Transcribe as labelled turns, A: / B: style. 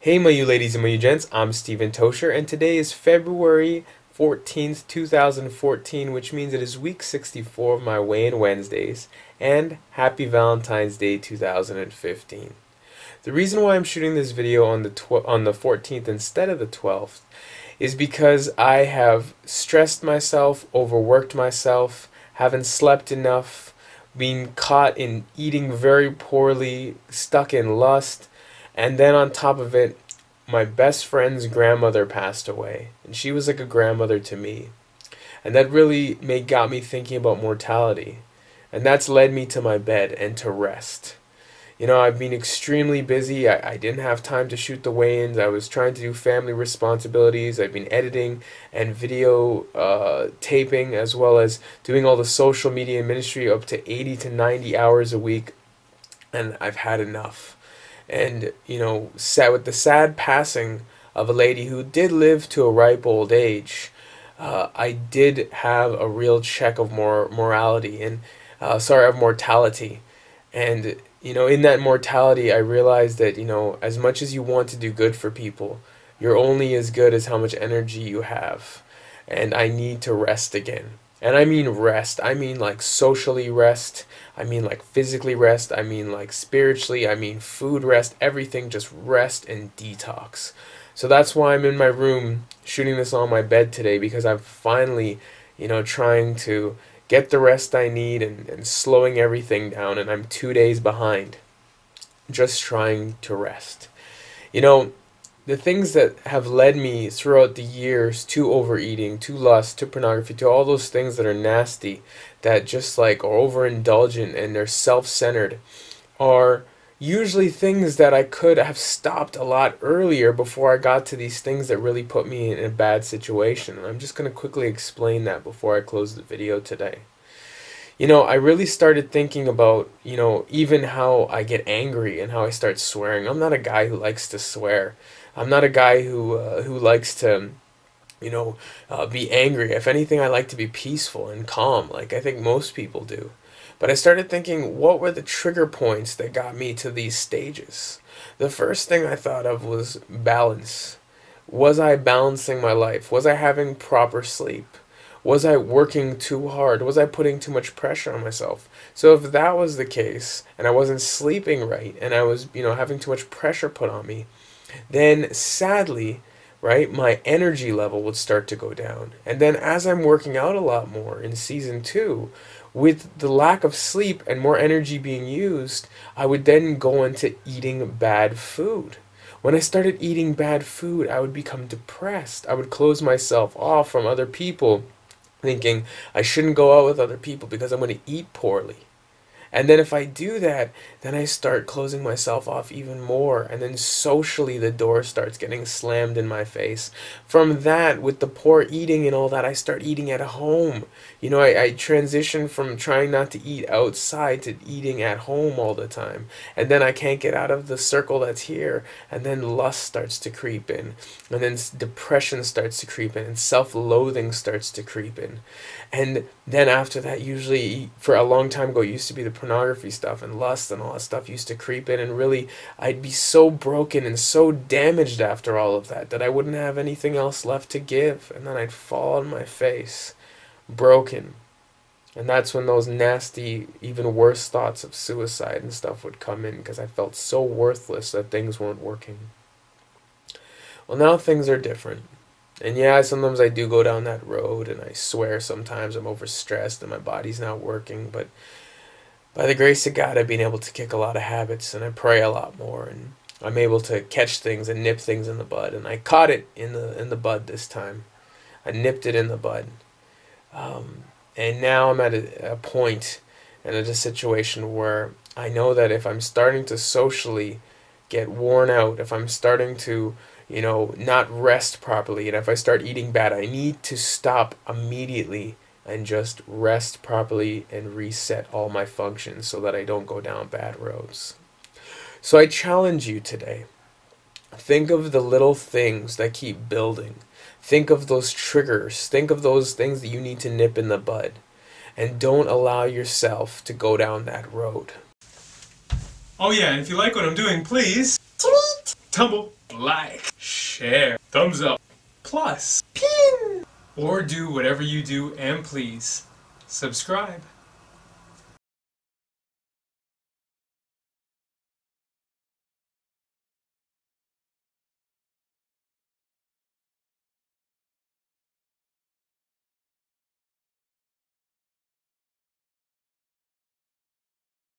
A: Hey my you ladies and my you gents, I'm StevenTocher and today is February 14th, 2014, which means it is week 64 of my Weigh-In Wednesdays, and happy Valentine's Day 2015. The reason why I'm shooting this video on the 14th instead of the 12th is because I have stressed myself, overworked myself, haven't slept enough, being caught in eating very poorly, stuck in lust, and then on top of it, my best friend's grandmother passed away, and she was like a grandmother to me. And that really got me thinking about mortality. And that's led me to my bed and to rest. You know, I've been extremely busy. I didn't have time to shoot the weigh-ins. I was trying to do family responsibilities. I've been editing and video taping, as well as doing all the social media ministry up to 80 to 90 hours a week. And I've had enough. And, you know, with the sad passing of a lady who did live to a ripe old age, I did have a real check of mortality. And, you know, in that mortality, I realized that, you know, as much as you want to do good for people, you're only as good as how much energy you have. And I need to rest again. And I mean rest. I mean like socially rest. I mean like physically rest. I mean like spiritually. I mean food rest. Everything, just rest and detox. So that's why I'm in my room shooting this on my bed today, because I'm finally, you know, trying to get the rest I need and slowing everything down, and I'm 2 days behind just trying to rest. You know, the things that have led me throughout the years to overeating, to lust, to pornography, to all those things that are nasty, that just like are overindulgent and they're self-centered, are usually things that I could have stopped a lot earlier before I got to these things that really put me in a bad situation. And I'm just going to quickly explain that before I close the video today. You know, I really started thinking about, you know, even how I get angry and how I start swearing. I'm not a guy who likes to swear. I'm not a guy who likes to, you know, be angry. If anything, I like to be peaceful and calm, like I think most people do. But I started thinking, what were the trigger points that got me to these stages? The first thing I thought of was balance. Was I balancing my life? Was I having proper sleep? Was I working too hard? Was I putting too much pressure on myself? So if that was the case, and I wasn't sleeping right, and I was, you know, having too much pressure put on me, then sadly, right, my energy level would start to go down. And then as I'm working out a lot more in season 2, with the lack of sleep and more energy being used, I would then go into eating bad food. When I started eating bad food, I would become depressed. I would close myself off from other people, thinking I shouldn't go out with other people because I'm going to eat poorly. And then if I do that, then I start closing myself off even more. And then socially the door starts getting slammed in my face. From that, with the poor eating and all that, I start eating at home. You know, I transition from trying not to eat outside to eating at home all the time. And then I can't get out of the circle that's here. And then lust starts to creep in. And then depression starts to creep in. And self-loathing starts to creep in. And then after that, usually for a long time ago, it used to be the pornography stuff and lust and all that stuff used to creep in, and really I'd be so broken and so damaged after all of that that I wouldn't have anything else left to give, and then I'd fall on my face broken. And that's when those nasty, even worse thoughts of suicide and stuff would come in, because I felt so worthless that things weren't working. Well, now things are different. And yeah, sometimes I do go down that road, and I swear sometimes I'm overstressed and my body's not working, but by the grace of God, I've been able to kick a lot of habits, and I pray a lot more, and I'm able to catch things and nip things in the bud, and I caught it in the bud this time. I nipped it in the bud. And now I'm at a point and at a situation where I know that if I'm starting to socially get worn out, if I'm starting to, you know, not rest properly, and if I start eating bad, I need to stop immediately and just rest properly and reset all my functions so that I don't go down bad roads. So I challenge you today. Think of the little things that keep building. Think of those triggers. Think of those things that you need to nip in the bud. And don't allow yourself to go down that road.
B: Oh yeah, and if you like what I'm doing, please
C: tweet
B: tumble, like, share, thumbs up, plus, pin, or do whatever you do and please subscribe.